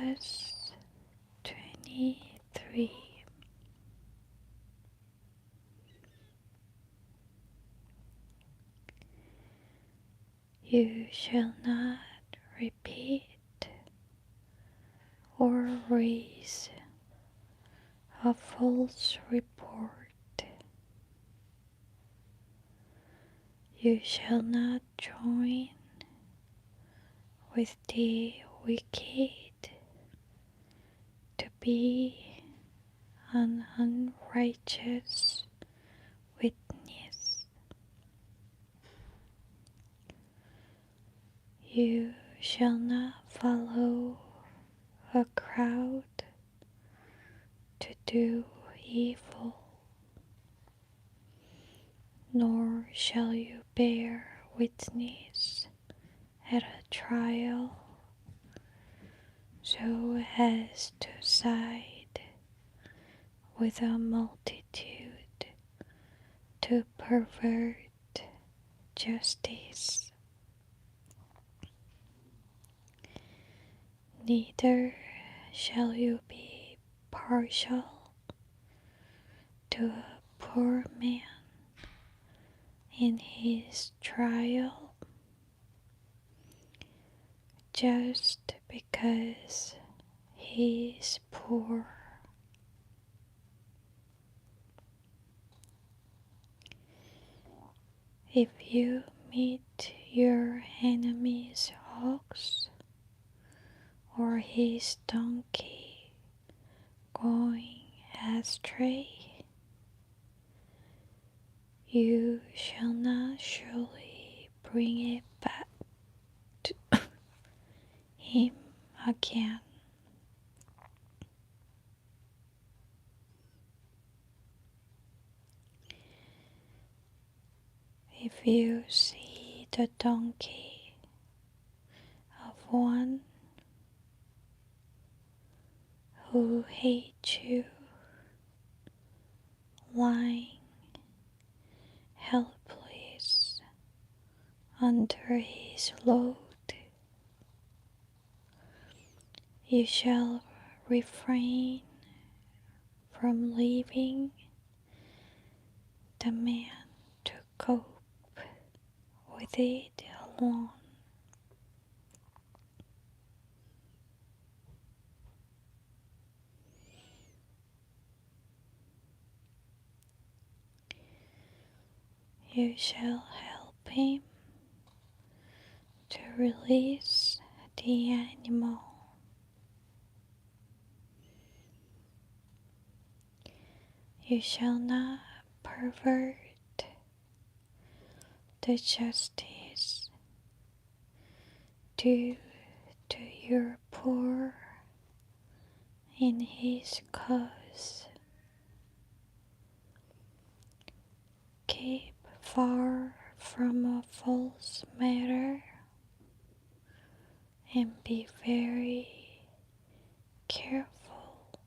Leviticus 23. You shall not repeat or raise a false report. You shall not join with the wicked to be an unrighteous witness. You shall not follow a crowd to do evil, nor shall you bear witness at a trial so as to side with a multitude to pervert justice. Neither shall you be partial to a poor man in his trial, just because he is poor. If you meet your enemy's ox or his donkey going astray, you shall not surely bring it back to him again. If you see the donkey of one who hates you lying helpless under his load, you shall refrain from leaving the man to cope with it alone. You shall help him to release the animal. You shall not pervert the justice due to your poor in his cause. Keep far from a false matter and be very careful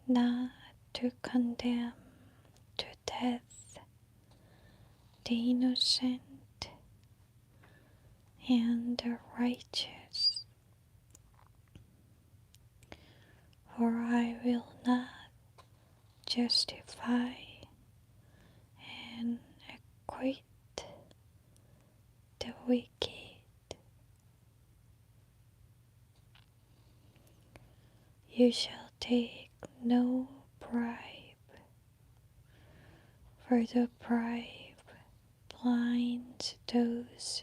not to condemn to death the innocent and the righteous, for I will not justify and acquit the wicked. You shall take no bribe, for the bribe blinds those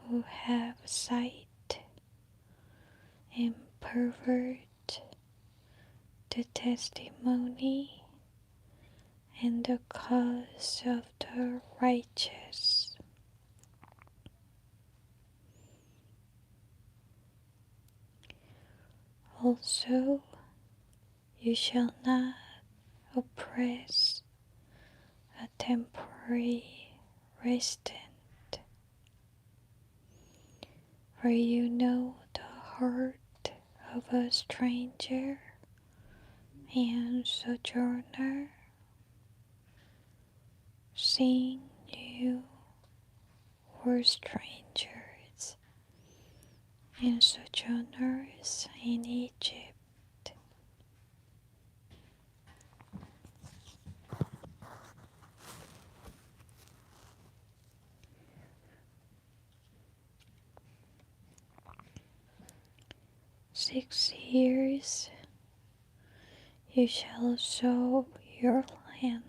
who have sight and pervert the testimony and the cause of the righteous. Also, you shall not oppress a temporary resident, for you know the heart of a stranger and sojourner, seeing you were strangers and sojourners in Egypt. 6 years you shall sow your land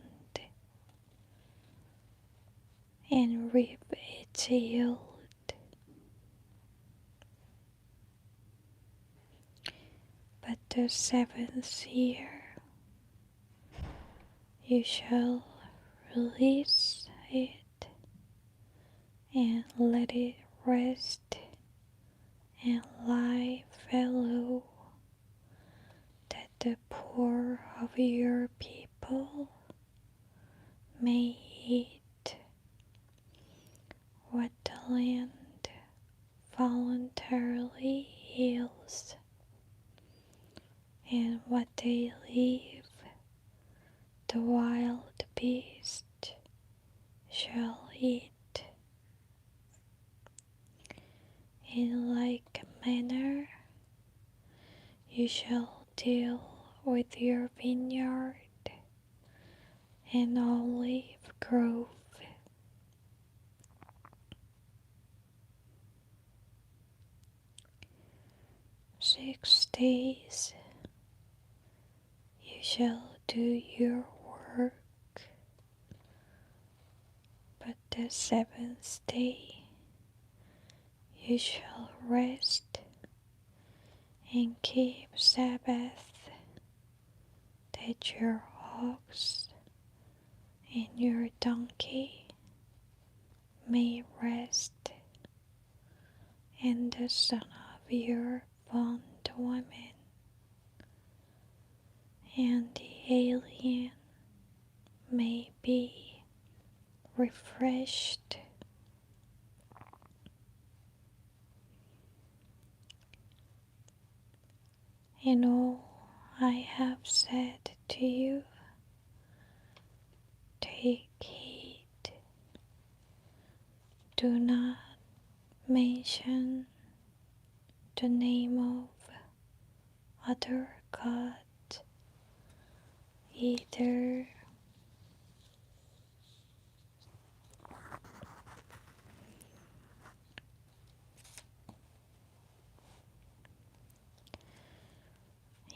and reap its yield, but the 7th year you shall release it and let it rest and lie fallow, that the poor of your people may eat what the land voluntarily yields, and what they leave the wild beast shall eat. In like manner you shall deal with your vineyard and olive grove. 6 days you shall do your work, but the 7th day you shall rest and keep Sabbath, that your ox and your donkey may rest, and the son of your bondwoman and the alien may be refreshed. In all I have said to you, take heed. Do not mention the name of other gods, either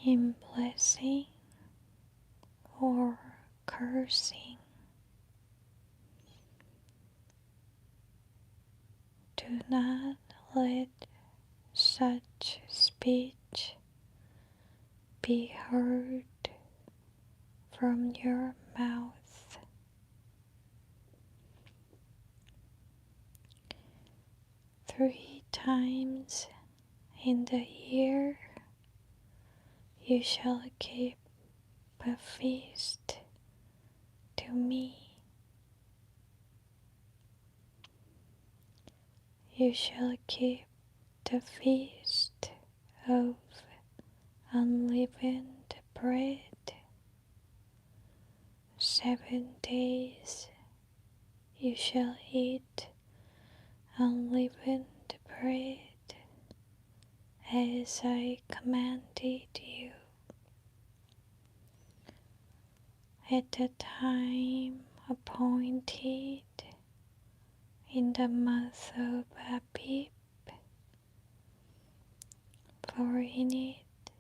in blessing or cursing. Do not let such speech be heard from your mouth. 3 times in the year you shall keep a feast to me. You shall keep the feast of unleavened bread. 7 days you shall eat unleavened bread, as I commanded you. At the time appointed in the month of Abib, for in it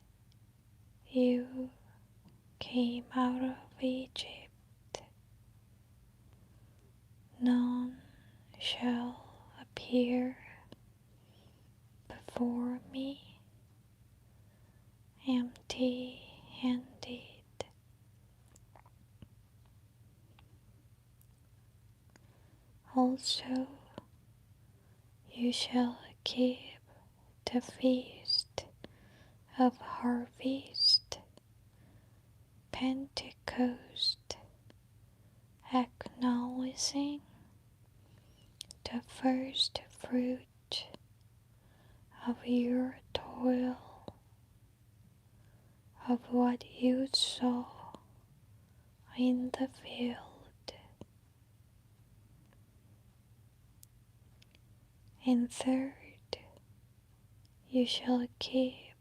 you came out of Egypt. None shall appear before me empty-handed. Also you shall keep the feast of harvest, Pentecost, acknowledging the first fruit of your toil, of what you sow in the field. And third, You shall keep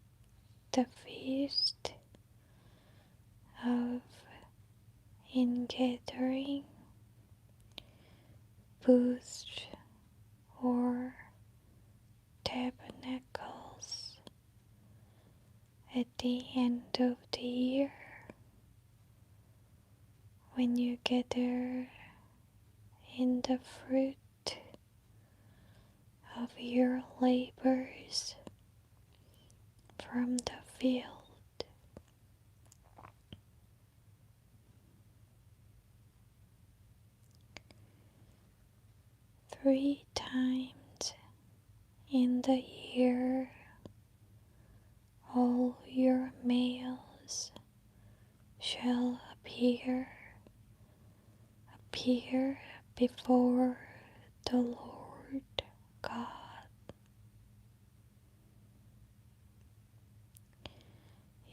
the feast of ingathering, booths or tabernacles at the end of the year, when you gather in the fruit of your labors from the field. 3 times in the year all your males shall appear before the Lord God.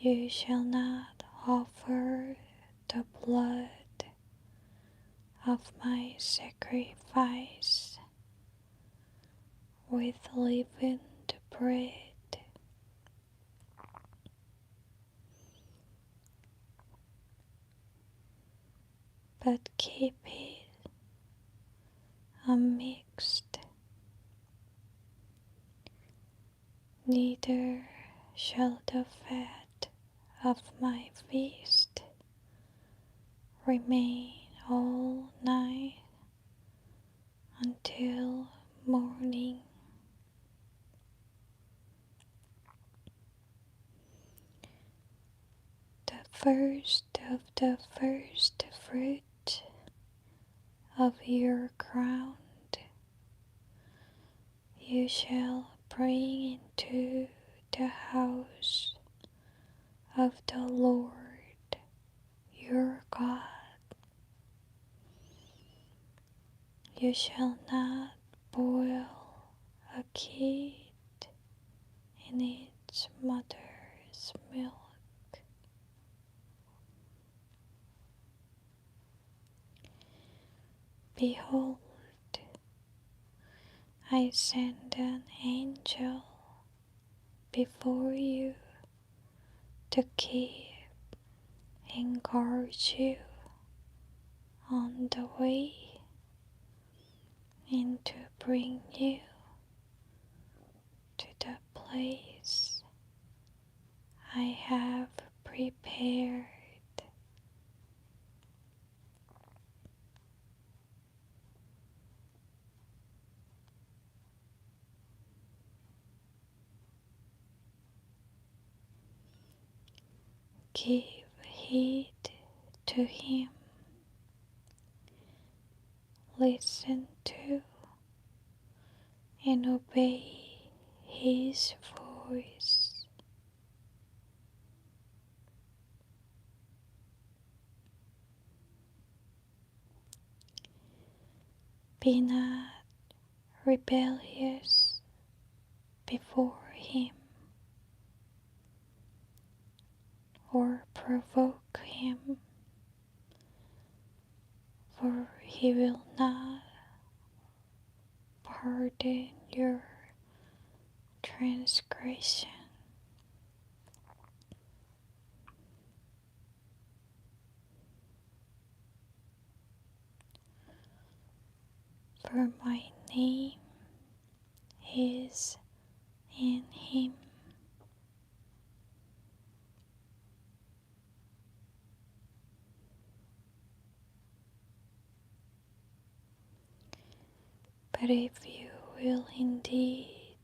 You shall not offer the blood of my sacrifice with leavened bread, but keep it unmixed. Neither shall the fat of my feast remain all night until morning. The first of the first fruit of your ground you shall bring into the house of the Lord your God. You shall not boil a kid in its mother's milk. Behold, I send an angel before you to keep and guard you on the way and to bring you to the place I have prepared. Give heed to him, listen to and obey his voice. Be not rebellious before him, or provoke him, for he will not pardon your transgression. For my name is in him. But if you will indeed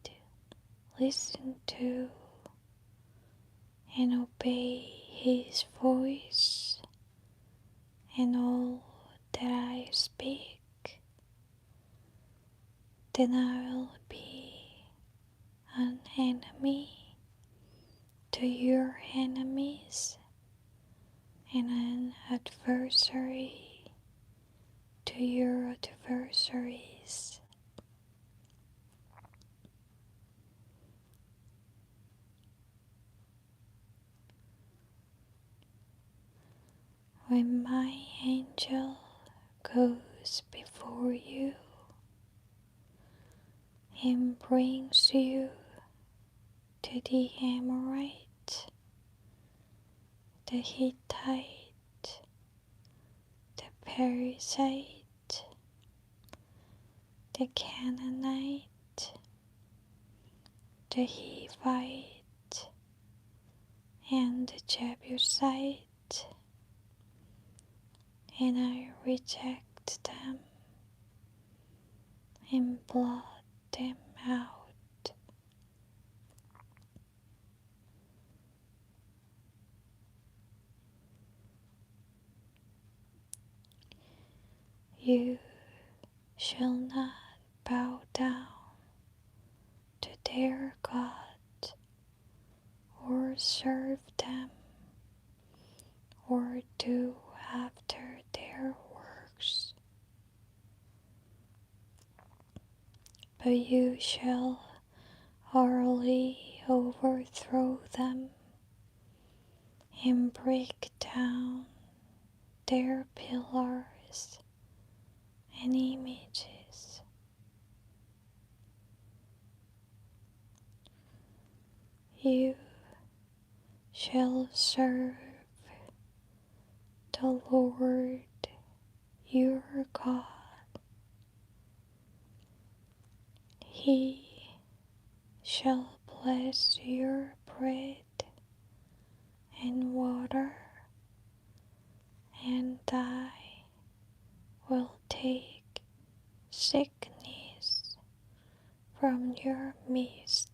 listen to and obey his voice and all that I speak, then I will be an enemy to your enemies and an adversary to your adversaries. When my angel goes before you and brings you to the Amorite, the Hittite, the Perizzite, the Canaanite, the Hivite, and the Jebusite, and I reject them and blot them out. You shall not bow down to their God or serve them or do after their works, but you shall utterly overthrow them and break down their pillars and images. You shall serve the Lord your God. He shall bless your bread and water, and I will take sickness from your midst.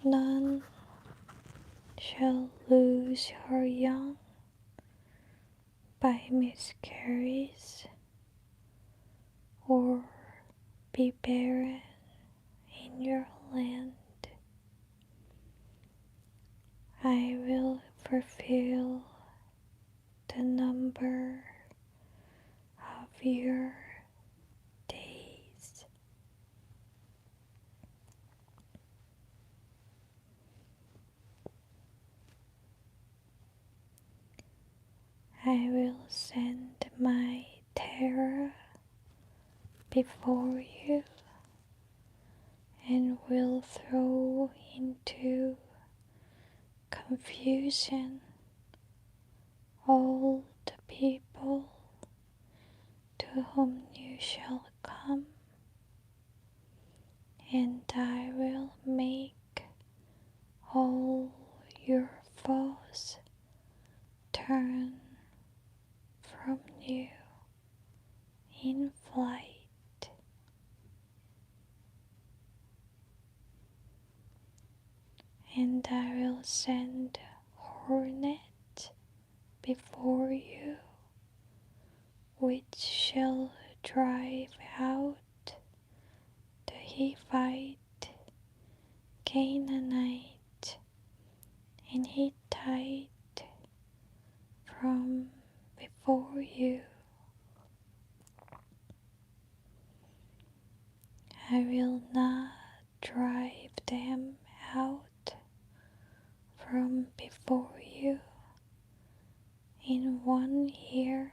None shall lose her young by miscarriage or be barren in your land. I will fulfill the number of your days. I will send my terror before you and will throw into confusion all the people to whom you shall come, and I will make all your foes turn from you in flight. And I will send hornet before you, which shall drive out the Hivite, Canaanite, and Hittite from before you. I will not drive them out from before you in 1 year,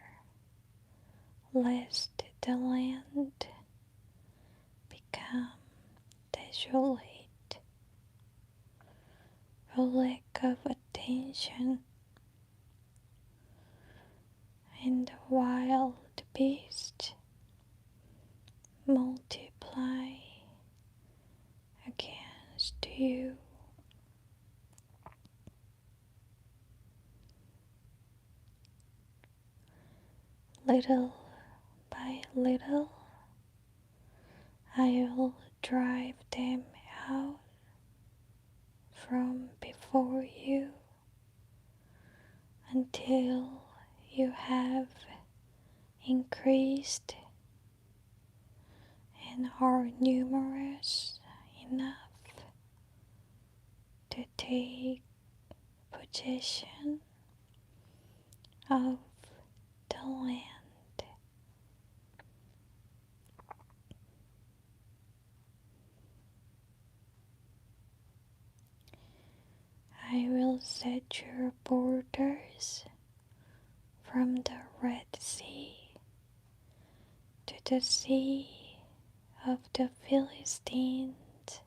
lest the land become desolate for lack of attention, and the wild beasts multiply against you. Little by little, I will drive them out from before you until you have increased and are numerous enough to take possession of the land. I will set your borders from the Red Sea to the sea of the Philistines,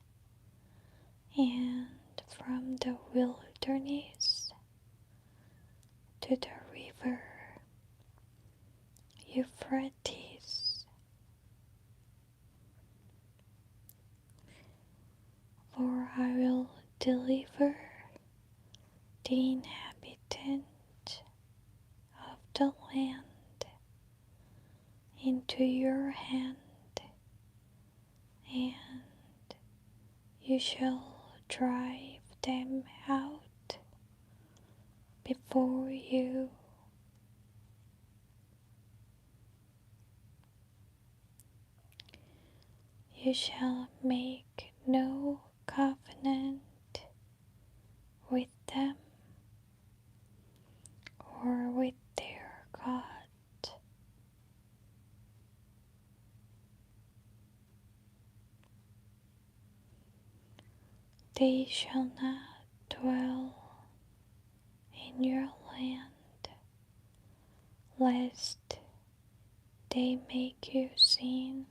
and from the wilderness to the river Euphrates. For I will deliver the inhabitant of the land into your hand, and you shall drive them out before you. You shall make no covenant with them or with their God. They shall not dwell in your land, lest they make you sin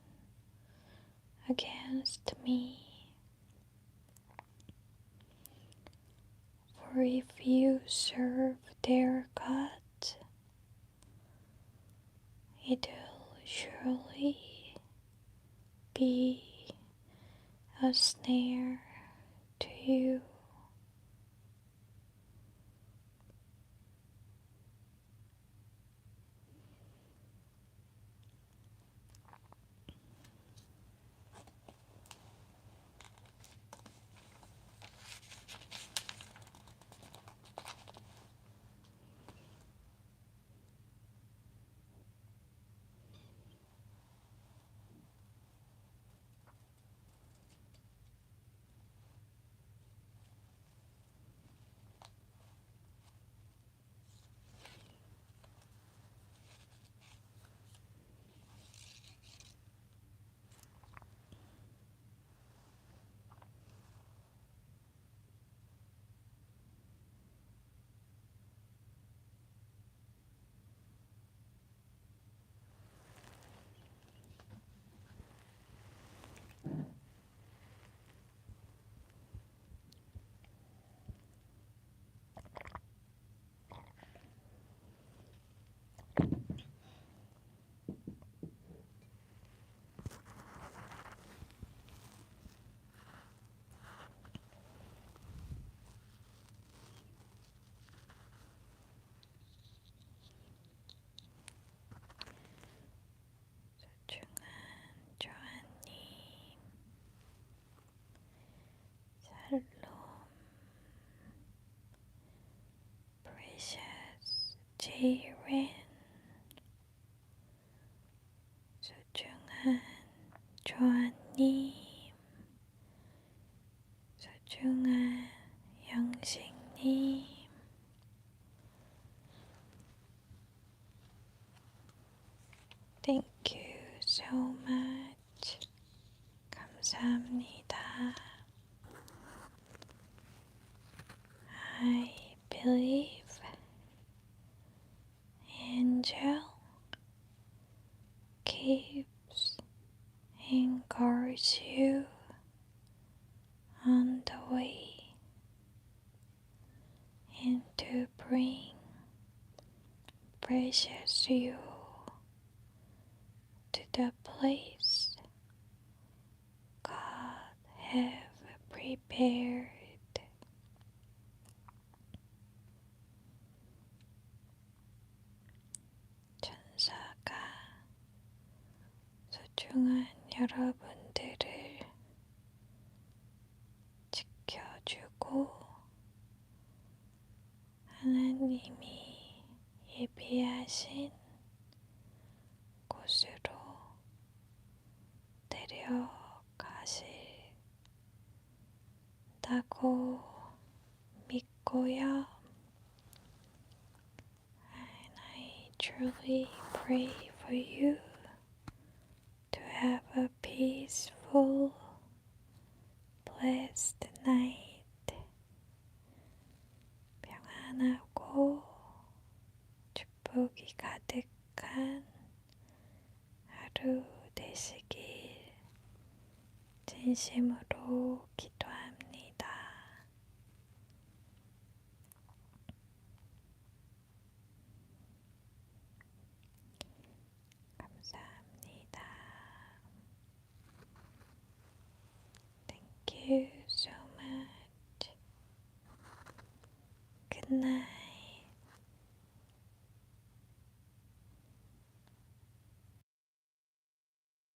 against me. For if you serve their gods, it will surely be a snare to you. 조아님, 샬롬, Precious Jiren, 소중한 조아님, 소중한 영식님, Thank you so much. 감사합니다. I believe Angel keeps and guards you on the way, and to bring precious you to the place God have prepared. 천사가 소중한 여러분들을 지켜주고 하나님이 예비하신 곳으로 데려가신다고 믿고요. And I truly pray for you to have a peaceful, blessed night. 평안하고 축복이 가득한 하루 진심으로 기도합니다. 감사합니다. Thank you so much. Good night.